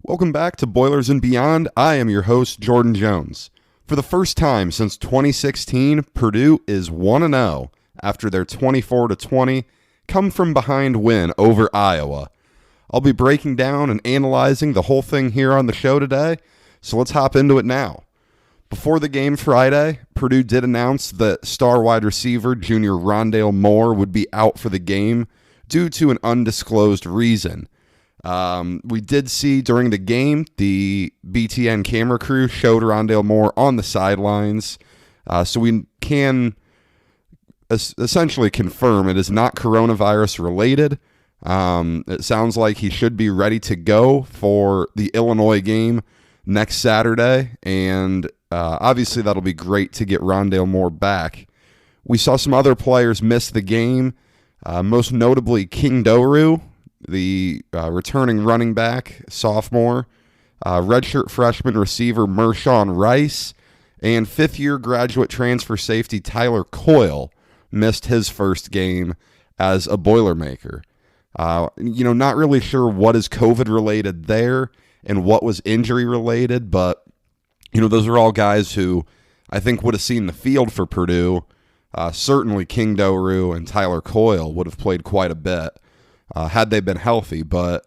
Welcome back to Boilers and Beyond. I am your host, Jordan Jones. For the first time since 2016, Purdue is 1-0 after their 24-20 come-from-behind win over Iowa. I'll be breaking down and analyzing the whole thing here on the show today, so let's hop into it now. Before the game Friday, Purdue did announce that star wide receiver junior Rondale Moore would be out for the game due to an undisclosed reason. We did see during the game, the BTN camera crew showed Rondale Moore on the sidelines, so we can essentially confirm it is not coronavirus related. It sounds like he should be ready to go for the Illinois game next Saturday, and obviously that'll be great to get Rondale Moore back. We saw some other players miss the game, most notably King Doru, the returning running back, sophomore, redshirt freshman receiver Mershawn Rice, and fifth-year graduate transfer safety Tyler Coyle missed his first game as a Boilermaker. Not really sure what is COVID-related there and what was injury-related, but, those are all guys who I think would have seen the field for Purdue. Certainly King Doru and Tyler Coyle would have played quite a bit had they been healthy, but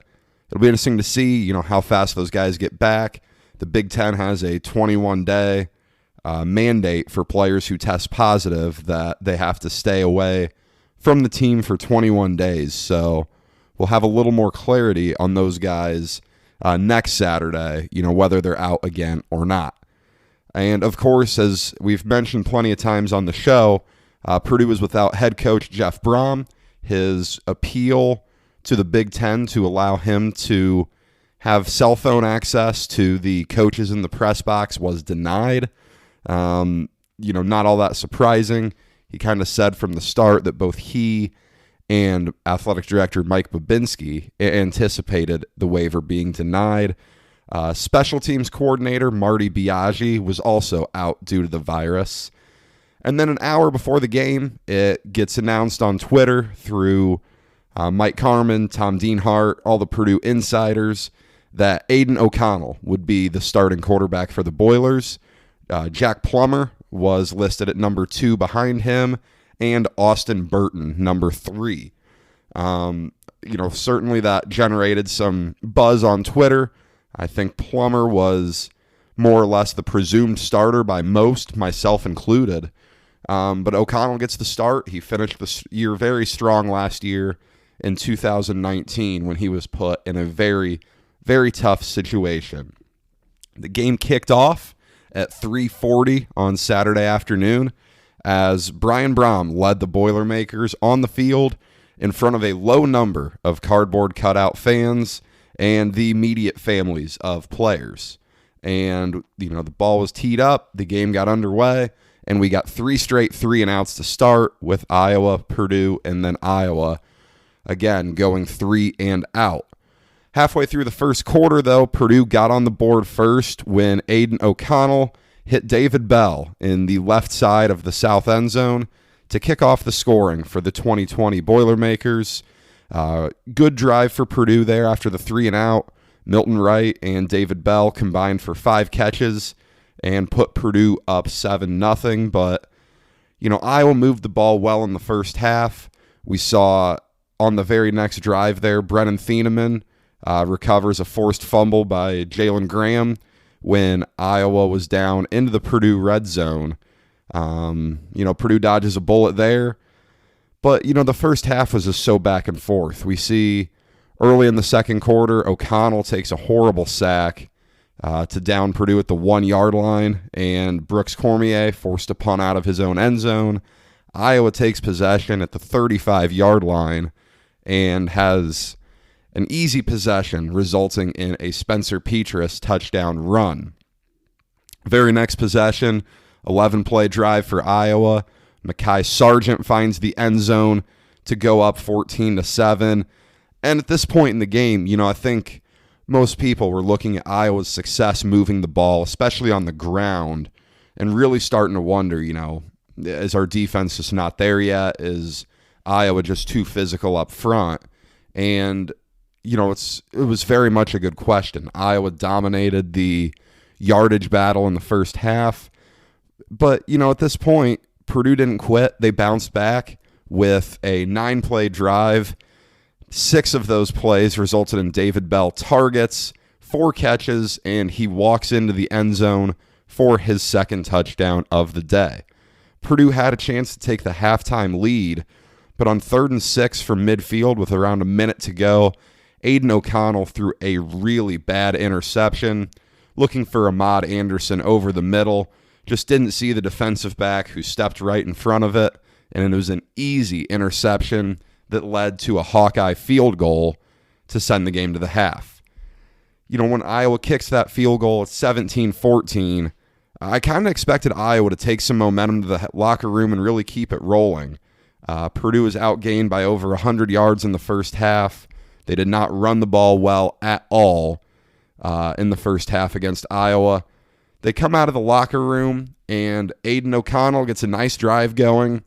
it'll be interesting to see, how fast those guys get back. The Big Ten has a 21-day mandate for players who test positive that they have to stay away from the team for 21 days. So we'll have a little more clarity on those guys next Saturday, whether they're out again or not. And, of course, as we've mentioned plenty of times on the show, Purdue is without head coach Jeff Brom. His appeal to the Big Ten to allow him to have cell phone access to the coaches in the press box was denied. Not all that surprising. He kind of said from the start that both he and athletic director Mike Babinski anticipated the waiver being denied. Special teams coordinator Marty Biaggi was also out due to the virus. And then an hour before the game, it gets announced on Twitter through Mike Carmen, Tom Dienhart, all the Purdue insiders, that Aiden O'Connell would be the starting quarterback for the Boilers. Jack Plummer was listed at number 2 behind him, and Austin Burton, number 3. Certainly that generated some buzz on Twitter. I think Plummer was more or less the presumed starter by most, myself included. But O'Connell gets the start. He finished the year very strong last year in 2019 when he was put in a very, very tough situation. The game kicked off at 3:40 on Saturday afternoon as Brian Brom led the Boilermakers on the field in front of a low number of cardboard cutout fans and the immediate families of players. And, the ball was teed up, the game got underway, and we got 3 straight 3-and-outs to start with Iowa, Purdue, and then Iowa, again, going 3-and-out. Halfway through the first quarter, though, Purdue got on the board first when Aiden O'Connell hit David Bell in the left side of the south end zone to kick off the scoring for the 2020 Boilermakers. Good drive for Purdue there after the 3-and-out. Milton Wright and David Bell combined for 5 catches and put Purdue up 7-0. But, Iowa moved the ball well in the first half. We saw on the very next drive there, Brennan Thieneman recovers a forced fumble by Jalen Graham when Iowa was down into the Purdue red zone. Purdue dodges a bullet there. But, the first half was just so back and forth. We see early in the second quarter, O'Connell takes a horrible sack to down Purdue at the 1-yard line, and Brooks Cormier forced a punt out of his own end zone. Iowa takes possession at the 35-yard line and has an easy possession, resulting in a Spencer Petras touchdown run. Very next possession, 11-play drive for Iowa. Mekhi Sargent finds the end zone to go up 14-7. And at this point in the game, I think most people were looking at Iowa's success moving the ball, especially on the ground, and really starting to wonder, is our defense just not there yet? Is Iowa just too physical up front? And it was very much a good question. Iowa dominated the yardage battle in the first half. But, at this point, Purdue didn't quit. They bounced back with a 9-play drive. 6 of those plays resulted in David Bell targets, 4 catches, and he walks into the end zone for his second touchdown of the day. Purdue had a chance to take the halftime lead, but on 3rd and 6 from midfield with around a minute to go, Aiden O'Connell threw a really bad interception, looking for Ahmad Anderson over the middle. Just didn't see the defensive back who stepped right in front of it, and it was an easy interception that led to a Hawkeye field goal to send the game to the half. When Iowa kicks that field goal at 17-14, I kind of expected Iowa to take some momentum to the locker room and really keep it rolling. Purdue was outgained by over 100 yards in the first half. They did not run the ball well at all in the first half against Iowa. They come out of the locker room, and Aiden O'Connell gets a nice drive going.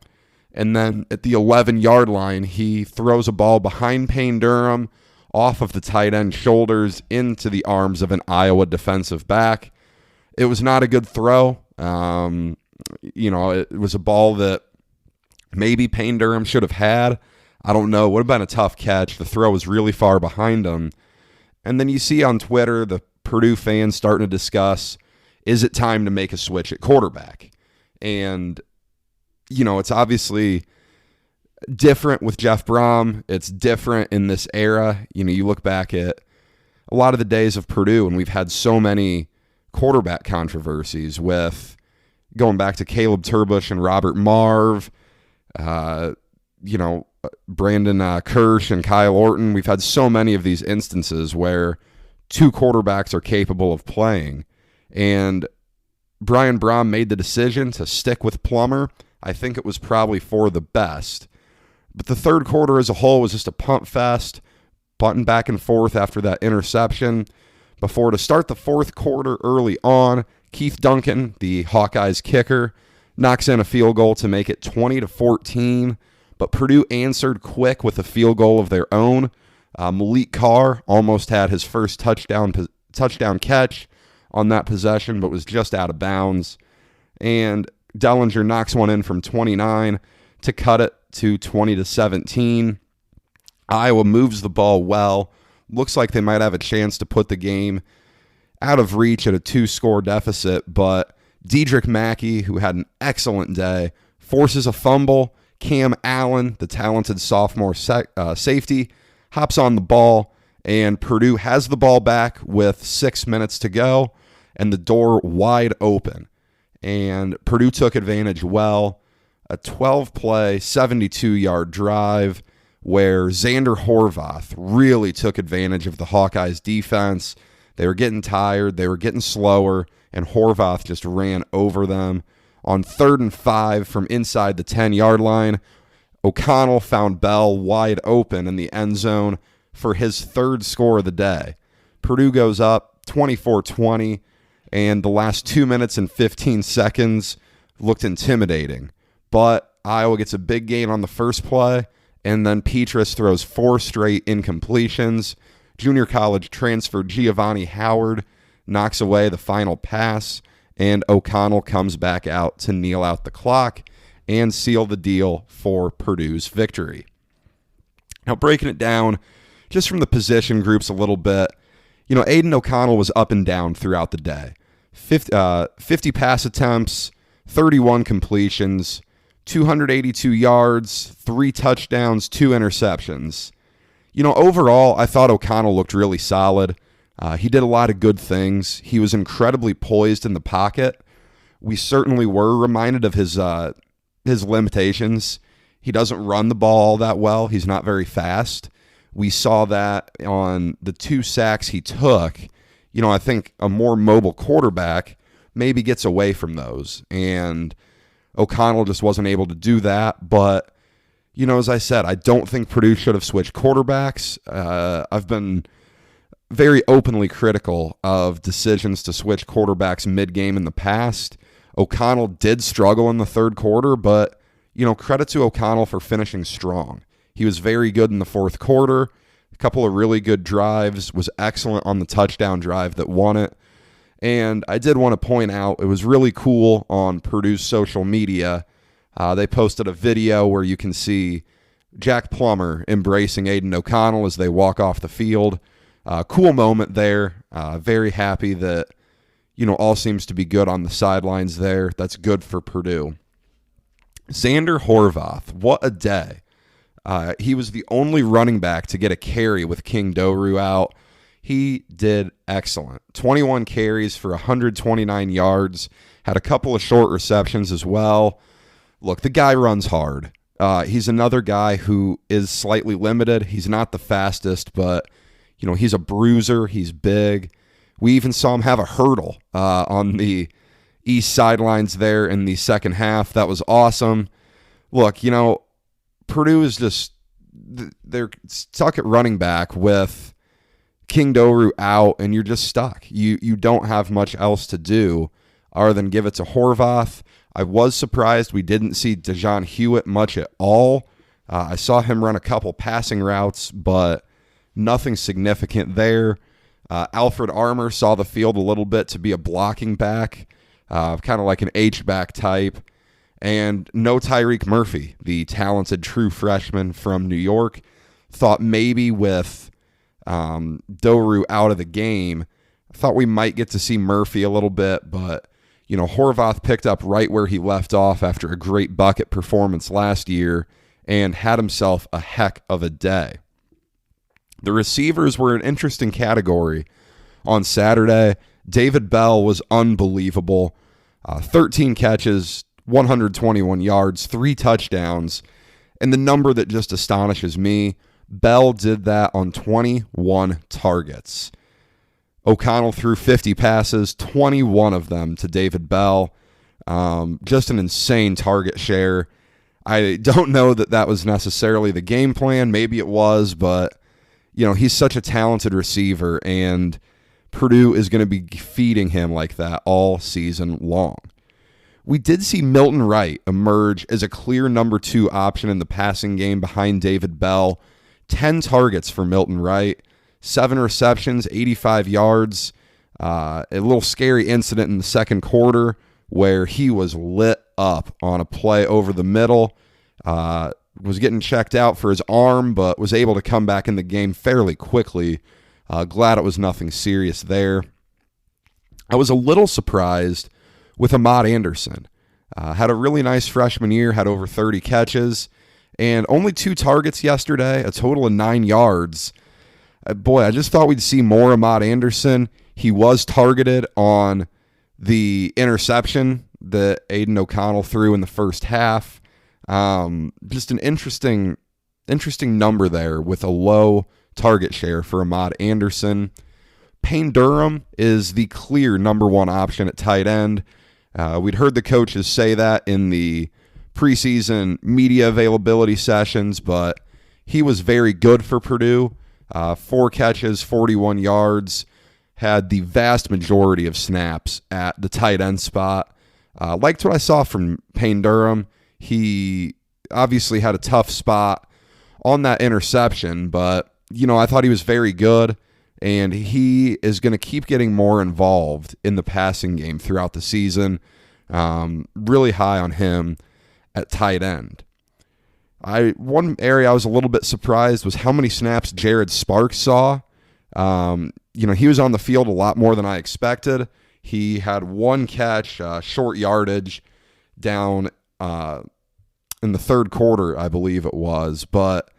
And then at the 11-yard line, he throws a ball behind Payne Durham off of the tight end shoulders into the arms of an Iowa defensive back. It was not a good throw. It was a ball that maybe Payne Durham should have had. I don't know. It would have been a tough catch. The throw was really far behind him. And then you see on Twitter the Purdue fans starting to discuss, is it time to make a switch at quarterback? And, it's obviously different with Jeff Brom. It's different in this era. You look back at a lot of the days of Purdue, and we've had so many quarterback controversies with going back to Caleb Turbush and Robert Marve, Brandon Kirsch and Kyle Orton. We've had so many of these instances where 2 quarterbacks are capable of playing. And Brian Brom made the decision to stick with Plummer. I think it was probably for the best. But the third quarter as a whole was just a punt fest, bunting back and forth after that interception. Before to start the fourth quarter early on, Keith Duncan, the Hawkeyes kicker, knocks in a field goal to make it 20-14. But Purdue answered quick with a field goal of their own. Malik Carr almost had his first touchdown catch on that possession, but was just out of bounds. And Dellinger knocks one in from 29 to cut it to 20-17. Iowa moves the ball well. Looks like they might have a chance to put the game out of reach at a 2-score deficit, but Dedrick Mackey, who had an excellent day, forces a fumble. Cam Allen, the talented sophomore safety, hops on the ball, and Purdue has the ball back with 6 minutes to go and the door wide open. And Purdue took advantage well. A 12-play, 72-yard drive where Xander Horvath really took advantage of the Hawkeyes' defense. They were getting tired, they were getting slower, and Horvath just ran over them. On 3rd and 5 from inside the 10-yard line, O'Connell found Bell wide open in the end zone for his 3rd score of the day. Purdue goes up 24-20, and the last 2 minutes and 15 seconds looked intimidating. But Iowa gets a big gain on the first play, and then Petrus throws 4 straight incompletions. Junior college transfer Giovanni Howard knocks away the final pass, and O'Connell comes back out to kneel out the clock and seal the deal for Purdue's victory. Now, breaking it down just from the position groups a little bit, Aiden O'Connell was up and down throughout the day. 50 pass attempts, 31 completions, 282 yards, 3 touchdowns, 2 interceptions. Overall, I thought O'Connell looked really solid. He did a lot of good things. He was incredibly poised in the pocket. We certainly were reminded of his limitations. He doesn't run the ball all that well. He's not very fast. We saw that on the 2 sacks he took. I think a more mobile quarterback maybe gets away from those. And O'Connell just wasn't able to do that. But, as I said, I don't think Purdue should have switched quarterbacks. I've been very openly critical of decisions to switch quarterbacks mid-game in the past. O'Connell did struggle in the 3rd quarter, but, credit to O'Connell for finishing strong. He was very good in the 4th quarter. A couple of really good drives, was excellent on the touchdown drive that won it. And I did want to point out, it was really cool on Purdue's social media. They posted a video where you can see Jack Plummer embracing Aiden O'Connell as they walk off the field. Cool moment there. Very happy that, all seems to be good on the sidelines there. That's good for Purdue. Xander Horvath, what a day. He was the only running back to get a carry with King Doru out. He did excellent. 21 carries for 129 yards. Had a couple of short receptions as well. Look, the guy runs hard. He's another guy who is slightly limited. He's not the fastest, but, he's a bruiser. He's big. We even saw him have a hurdle on the east sidelines there in the second half. That was awesome. Look, Purdue is just, they're stuck at running back with King Doru out, and you're just stuck. You don't have much else to do other than give it to Horvath. I was surprised we didn't see DeJohn Hewitt much at all. I saw him run a couple passing routes, but nothing significant there. Alfred Armour saw the field a little bit to be a blocking back, kind of like an H-back type. And no Tyreek Murphy, the talented true freshman from New York. Thought maybe with Doru out of the game, I thought we might get to see Murphy a little bit, but Horvath picked up right where he left off after a great bucket performance last year and had himself a heck of a day. The receivers were an interesting category on Saturday. David Bell was unbelievable. 13 catches, 121 yards, 3 touchdowns, and the number that just astonishes me, Bell did that on 21 targets. O'Connell threw 50 passes, 21 of them to David Bell. Just an insane target share. I don't know that was necessarily the game plan. Maybe it was, but he's such a talented receiver, and Purdue is going to be feeding him like that all season long. We did see Milton Wright emerge as a clear number 2 option in the passing game behind David Bell. 10 targets for Milton Wright. 7 receptions, 85 yards. A little scary incident in the second quarter where he was lit up on a play over the middle. Was getting checked out for his arm, but was able to come back in the game fairly quickly. Glad it was nothing serious there. I was a little surprised with Ahmad Anderson. Had a really nice freshman year, had over 30 catches, and only 2 targets yesterday, a total of 9 yards. Boy, I just thought we'd see more Ahmad Anderson. He was targeted on the interception that Aiden O'Connell threw in the first half. Just an interesting number there with a low target share for Ahmad Anderson. Payne Durham is the clear number 1 option at tight end. We'd heard the coaches say that in the preseason media availability sessions, but he was very good for Purdue. 4 catches, 41 yards, had the vast majority of snaps at the tight end spot. Liked what I saw from Payne Durham. He obviously had a tough spot on that interception, but, I thought he was very good, and he is going to keep getting more involved in the passing game throughout the season. Really high on him at tight end. One area I was a little bit surprised was how many snaps Jared Sparks saw. He was on the field a lot more than I expected. He had 1 catch, short yardage, down in the third quarter, I believe it was. But,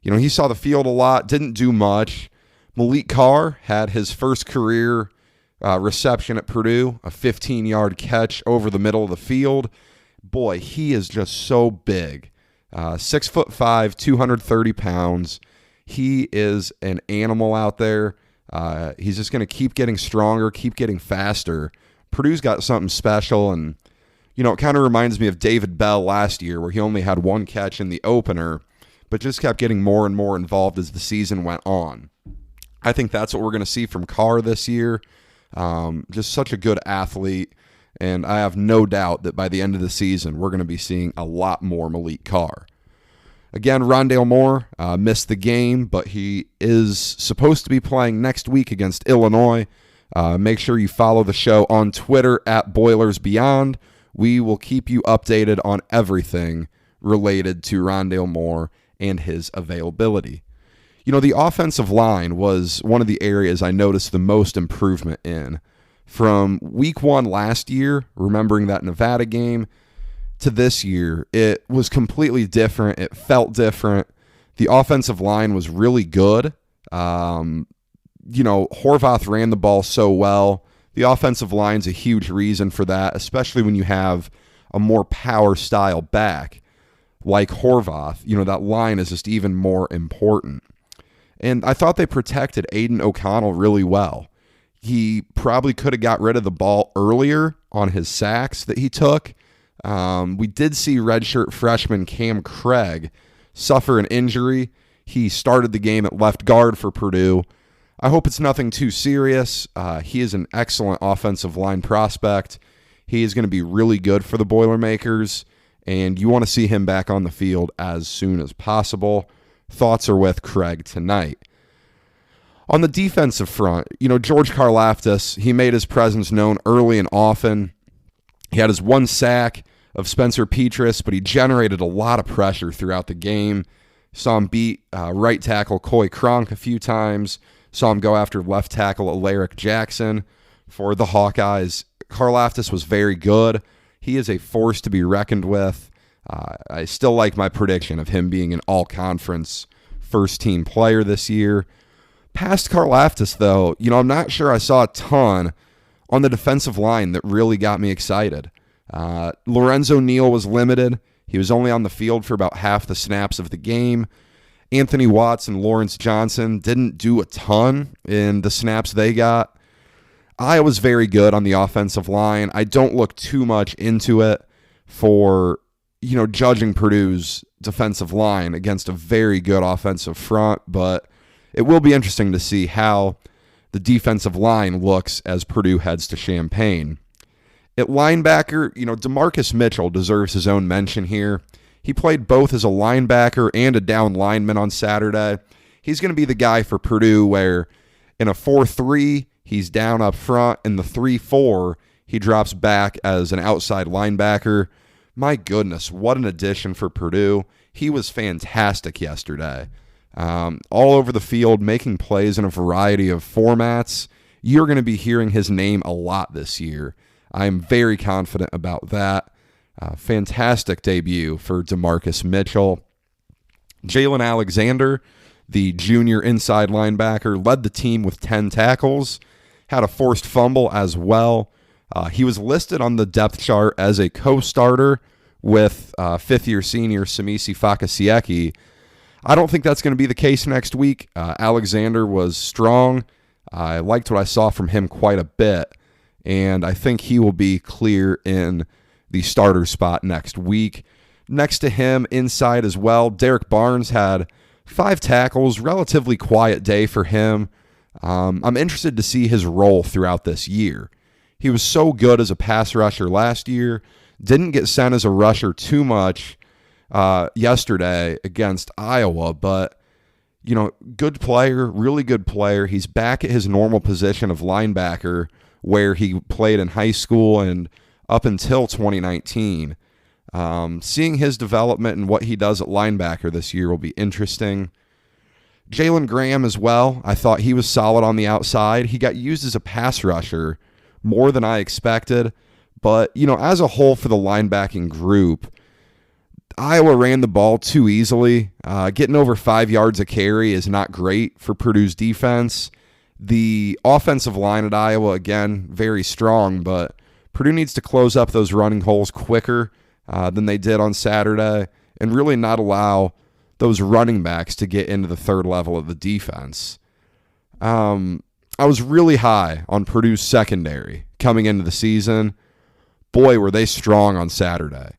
he saw the field a lot, didn't do much. Malik Carr had his first career reception at Purdue, a 15-yard catch over the middle of the field. Boy, he is just so big. 6'5", 230 pounds. He is an animal out there. He's just going to keep getting stronger, keep getting faster. Purdue's got something special, and it kind of reminds me of David Bell last year, where he only had 1 catch in the opener, but just kept getting more and more involved as the season went on. I think that's what we're going to see from Carr this year. Just such a good athlete. And I have no doubt that by the end of the season, we're going to be seeing a lot more Malik Carr. Again, Rondale Moore missed the game, but he is supposed to be playing next week against Illinois. Make sure you follow the show on Twitter at Boilers Beyond. We will keep you updated on everything related to Rondale Moore and his availability. The offensive line was one of the areas I noticed the most improvement in. From week 1 last year, remembering that Nevada game, to this year, it was completely different. It felt different. The offensive line was really good. Horvath ran the ball so well. The offensive line's a huge reason for that, especially when you have a more power style back like Horvath. That line is just even more important. And I thought they protected Aiden O'Connell really well. He probably could have got rid of the ball earlier on his sacks that he took. We did see redshirt freshman Cam Craig suffer an injury. He started the game at left guard for Purdue. I hope it's nothing too serious. He is an excellent offensive line prospect. He is going to be really good for the Boilermakers, and you want to see him back on the field as soon as possible. Thoughts are with Craig tonight. On the defensive front, George Karlaftis, he made his presence known early and often. He had his 1 sack of Spencer Petras, but he generated a lot of pressure throughout the game. Saw him beat right tackle Coy Cronk a few times. Saw him go after left tackle Alaric Jackson for the Hawkeyes. Karlaftis was very good. He is a force to be reckoned with. I still like my prediction of him being an all-conference first-team player this year. Past Karlaftis, though, I'm not sure I saw a ton on the defensive line that really got me excited. Lorenzo Neal was limited. He was only on the field for about half the snaps of the game. Anthony Watts and Lawrence Johnson didn't do a ton in the snaps they got. Iowa's very good on the offensive line. I don't look too much into it for, judging Purdue's defensive line against a very good offensive front, but it will be interesting to see how the defensive line looks as Purdue heads to Champaign. At linebacker, DeMarcus Mitchell deserves his own mention here. He played both as a linebacker and a down lineman on Saturday. He's going to be the guy for Purdue where in a 4-3, he's down up front. In the 3-4, he drops back as an outside linebacker. My goodness, what an addition for Purdue. He was fantastic yesterday. All over the field, making plays in a variety of formats. You're going to be hearing his name a lot this year. I'm very confident about that. Fantastic debut for DeMarcus Mitchell. Jalen Alexander, the junior inside linebacker, led the team with 10 tackles, had a forced fumble as well. He was listed on the depth chart as a co-starter with fifth-year senior Samisi Fakasieki. I don't think that's going to be the case next week. Alexander was strong. I liked what I saw from him quite a bit, and I think he will be clear in the starter spot next week. Next to him, inside as well, Derek Barnes had 5 tackles, relatively quiet day for him. I'm interested to see his role throughout this year. He was so good as a pass rusher last year, didn't get sent as a rusher too much yesterday against Iowa, but good player, really good player. He's back at his normal position of linebacker where he played in high school and up until 2019. Seeing his development and what he does at linebacker this year will be interesting. Jalen Graham as well. I thought he was solid on the outside. He got used as a pass rusher more than I expected. But, as a whole for the linebacking group, Iowa ran the ball too easily. Getting over 5 yards a carry is not great for Purdue's defense. The offensive line at Iowa, again, very strong, but Purdue needs to close up those running holes quicker than they did on Saturday and really not allow those running backs to get into the third level of the defense. I was really high on Purdue's secondary coming into the season. Boy, were they strong on Saturday.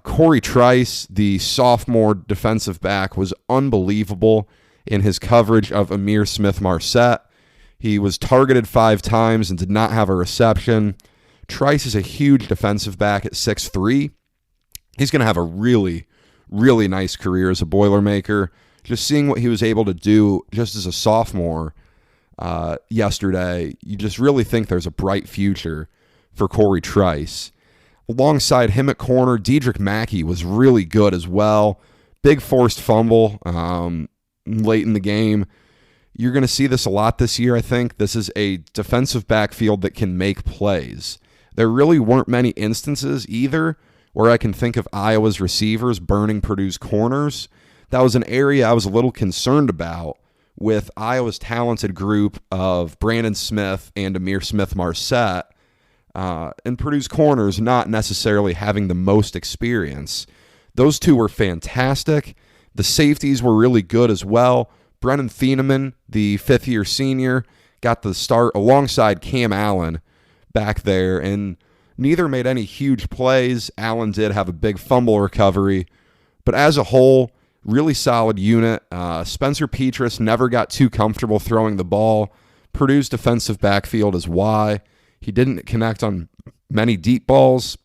Corey Trice, the sophomore defensive back, was unbelievable in his coverage of Amir Smith-Marset. He was targeted 5 times and did not have a reception. Trice is a huge defensive back at 6'3". He's going to have a really, really nice career as a Boilermaker. Just seeing what he was able to do just as a sophomore yesterday, you just really think there's a bright future for Corey Trice. Alongside him at corner, Dedrick Mackey was really good as well. Big forced fumble late in the game. You're going to see this a lot this year, I think. This is a defensive backfield that can make plays. There really weren't many instances either where I can think of Iowa's receivers burning Purdue's corners. That was an area I was a little concerned about with Iowa's talented group of Brandon Smith and Amir Smith-Marset, and Purdue's corners not necessarily having the most experience. Those two were fantastic. The safeties were really good as well. Brennan Thieneman, the fifth-year senior, got the start alongside Cam Allen back there, and neither made any huge plays. Allen did have a big fumble recovery, but as a whole, really solid unit. Spencer Petras never got too comfortable throwing the ball. Purdue's defensive backfield is why. He didn't connect on many deep balls,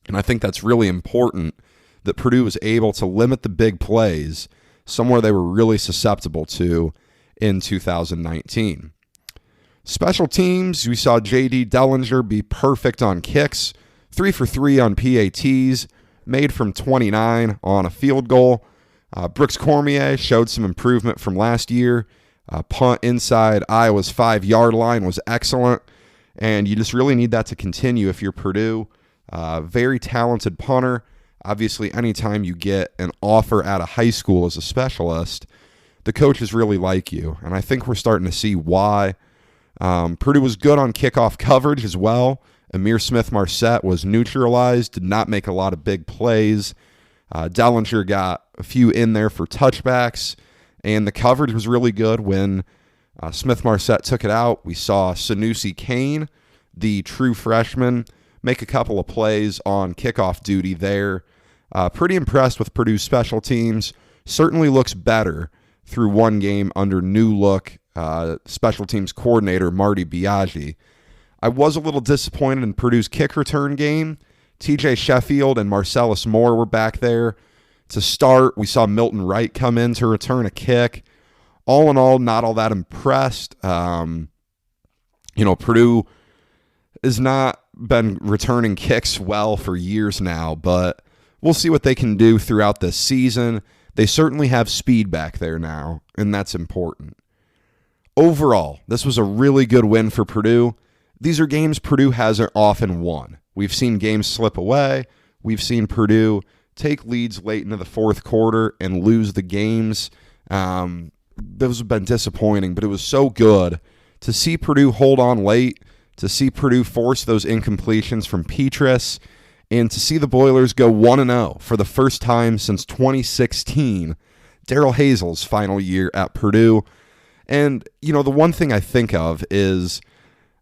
and I think that's really important that Purdue was able to limit the big plays, somewhere they were really susceptible to in 2019. Special teams, we saw J.D. Dellinger be perfect on kicks, 3 for 3 on PATs, made from 29 on a field goal. Brooks Cormier showed some improvement from last year. Punt inside Iowa's 5-yard line was excellent, and you just really need that to continue if you're Purdue. Very talented punter. Obviously, anytime you get an offer out of high school as a specialist, the coaches really like you, and I think we're starting to see why. Purdue was good on kickoff coverage as well. Amir Smith-Marset was neutralized, did not make a lot of big plays. Dellinger got a few in there for touchbacks, and the coverage was really good when Smith-Marset took it out. We saw Sanusi Kane, the true freshman, make a couple of plays on kickoff duty there. Pretty impressed with Purdue's special teams. Certainly looks better through one game under new look special teams coordinator Marty Biaggi. I was a little disappointed in Purdue's kick return game. TJ Sheffield and Marcellus Moore were back there to start. We saw Milton Wright come in to return a kick. All in all, not all that impressed. Purdue has not been returning kicks well for years now, but we'll see what they can do throughout this season. They certainly have speed back there now, and that's important. Overall, this was a really good win for Purdue. These are games Purdue hasn't often won. We've seen games slip away. We've seen Purdue take leads late into the fourth quarter and lose the games. Those have been disappointing, but it was so good to see Purdue hold on late, to see Purdue force those incompletions from Petras, and to see the Boilers go 1-0 for the first time since 2016, Darrell Hazel's final year at Purdue. And, the one thing I think of is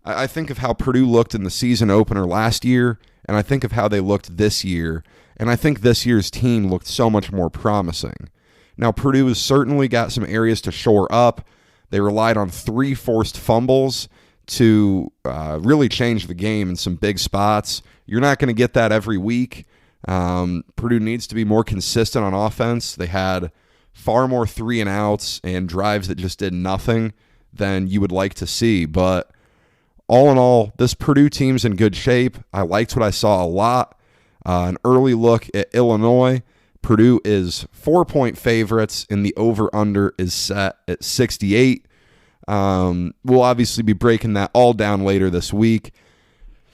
I think of how Purdue looked in the season opener last year, and I think of how they looked this year, and I think this year's team looked so much more promising. Now, Purdue has certainly got some areas to shore up. They relied on 3 forced fumbles to really change the game in some big spots. You're not going to get that every week. Purdue needs to be more consistent on offense. They had far more 3-and-outs and drives that just did nothing than you would like to see. But all in all, this Purdue team's in good shape. I liked what I saw a lot. An early look at Illinois. Purdue is 4-point favorites, and the over-under is set at 68. We'll obviously be breaking that all down later this week.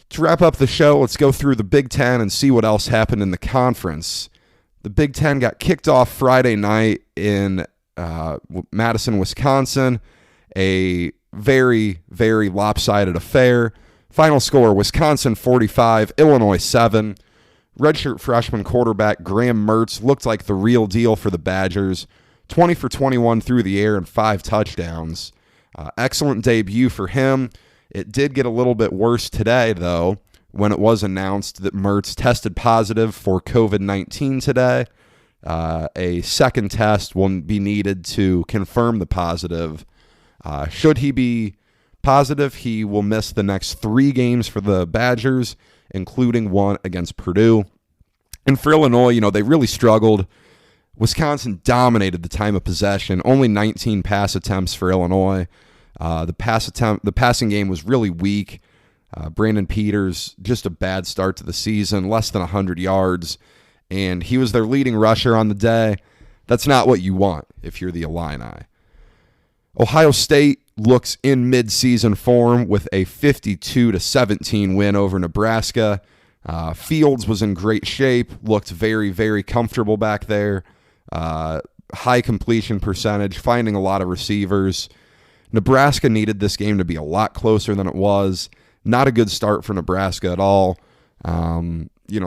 To wrap up the show, let's go through the Big Ten and see what else happened in the conference. The Big Ten got kicked off Friday night in Madison, Wisconsin. A very, very lopsided affair. Final score, Wisconsin 45, Illinois 7. Redshirt freshman quarterback Graham Mertz looked like the real deal for the Badgers. 20 for 21 through the air and 5 touchdowns. Excellent debut for him. It did get a little bit worse today, though, when it was announced that Mertz tested positive for COVID-19 today. A second test will be needed to confirm the positive. Should he be positive, he will miss the next 3 games for the Badgers, including one against Purdue. And for Illinois, they really struggled Wisconsin dominated the time of possession, only 19 pass attempts for Illinois. The passing game was really weak. Brandon Peters, just a bad start to the season, less than 100 yards, and he was their leading rusher on the day. That's not what you want if you're the Illini. Ohio State looks in mid-season form with a 52-17 win over Nebraska. Fields was in great shape, looked very, very comfortable back there. High completion percentage, finding a lot of receivers. Nebraska needed this game to be a lot closer than it was. Not a good start for Nebraska at all.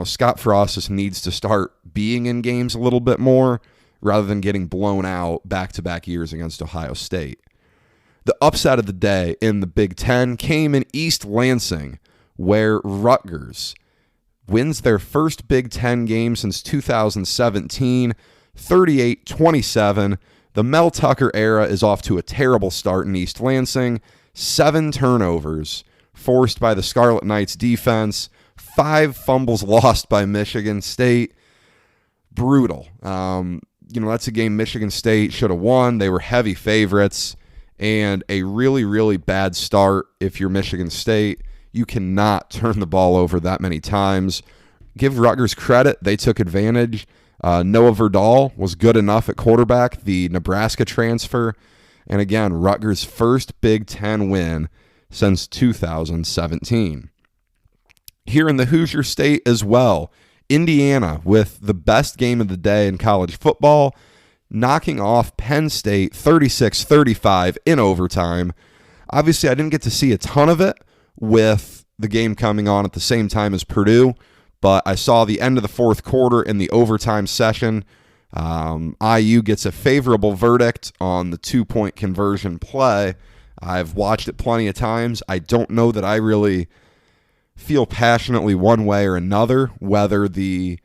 Scott Frost just needs to start being in games a little bit more rather than getting blown out back-to-back years against Ohio State. The upset of the day in the Big Ten came in East Lansing, where Rutgers wins their first Big Ten game since 2017, 38-27. The Mel Tucker era is off to a terrible start in East Lansing. 7 turnovers forced by the Scarlet Knights defense. 5 fumbles lost by Michigan State. Brutal. That's a game Michigan State should have won. They were heavy favorites. And a really, really bad start if you're Michigan State. You cannot turn the ball over that many times. Give Rutgers credit. They took advantage. Noah Verdal was good enough at quarterback, the Nebraska transfer. And again, Rutgers' first Big Ten win since 2017. Here in the Hoosier State as well, Indiana with the best game of the day in college football, knocking off Penn State 36-35 in overtime. Obviously, I didn't get to see a ton of it with the game coming on at the same time as Purdue, but I saw the end of the fourth quarter in the overtime session. IU gets a favorable verdict on the 2-point conversion play. I've watched it plenty of times. I don't know that I really feel passionately one way or another whether the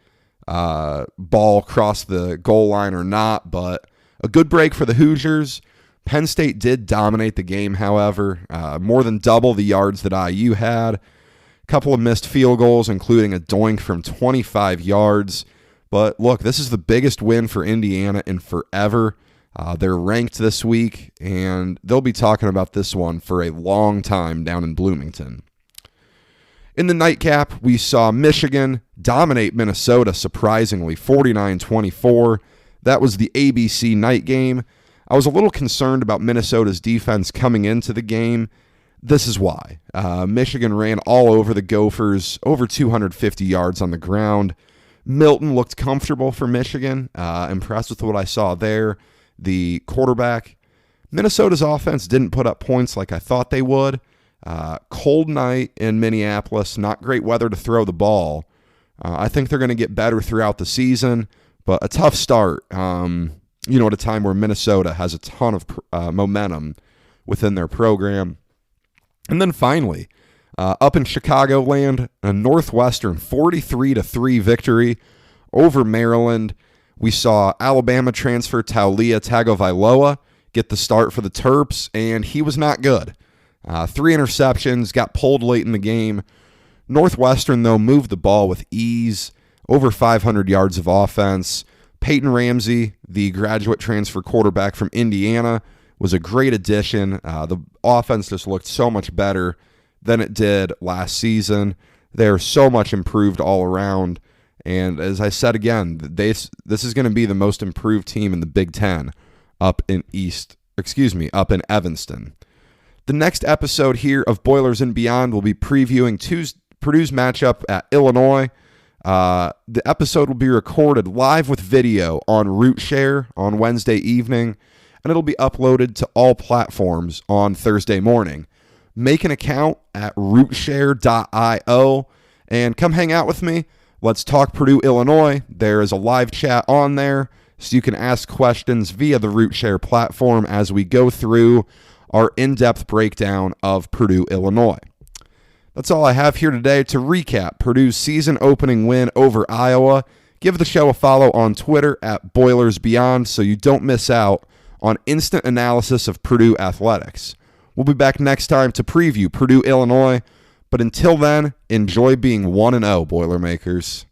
ball crossed the goal line or not, but a good break for the Hoosiers. Penn State did dominate the game, however, more than double the yards that IU had. A couple of missed field goals, including a doink from 25 yards. But look, this is the biggest win for Indiana in forever. They're ranked this week, and they'll be talking about this one for a long time down in Bloomington. In the nightcap, we saw Michigan dominate Minnesota surprisingly, 49-24. That was the ABC night game. I was a little concerned about Minnesota's defense coming into the game. This is why. Michigan ran all over the Gophers, over 250 yards on the ground. Milton looked comfortable for Michigan. Impressed with what I saw there. The quarterback. Minnesota's offense didn't put up points like I thought they would. Cold night in Minneapolis, not great weather to throw the ball. I think they're going to get better throughout the season, but a tough start, at a time where Minnesota has a ton of momentum within their program. And then finally, up in Chicagoland, a Northwestern 43-3 victory over Maryland. We saw Alabama transfer Taulia Tagovailoa get the start for the Terps, and he was not good. 3 interceptions, got pulled late in the game. Northwestern, though, moved the ball with ease, over 500 yards of offense. Peyton Ramsey, the graduate transfer quarterback from Indiana, was a great addition. The offense just looked so much better than it did last season. They're so much improved all around. And as I said again, this is going to be the most improved team in the Big Ten up in Evanston. The next episode here of Boilers and Beyond will be previewing Purdue's matchup at Illinois. The episode will be recorded live with video on RootShare on Wednesday evening, and it'll be uploaded to all platforms on Thursday morning. Make an account at rootshare.io and come hang out with me. Let's talk Purdue, Illinois. There is a live chat on there, so you can ask questions via the RootShare platform as we go through our in-depth breakdown of Purdue, Illinois. That's all I have here today to recap Purdue's season opening win over Iowa. Give the show a follow on Twitter at BoilersBeyond so you don't miss out on instant analysis of Purdue athletics. We'll be back next time to preview Purdue, Illinois. But until then, enjoy being 1-0, Boilermakers.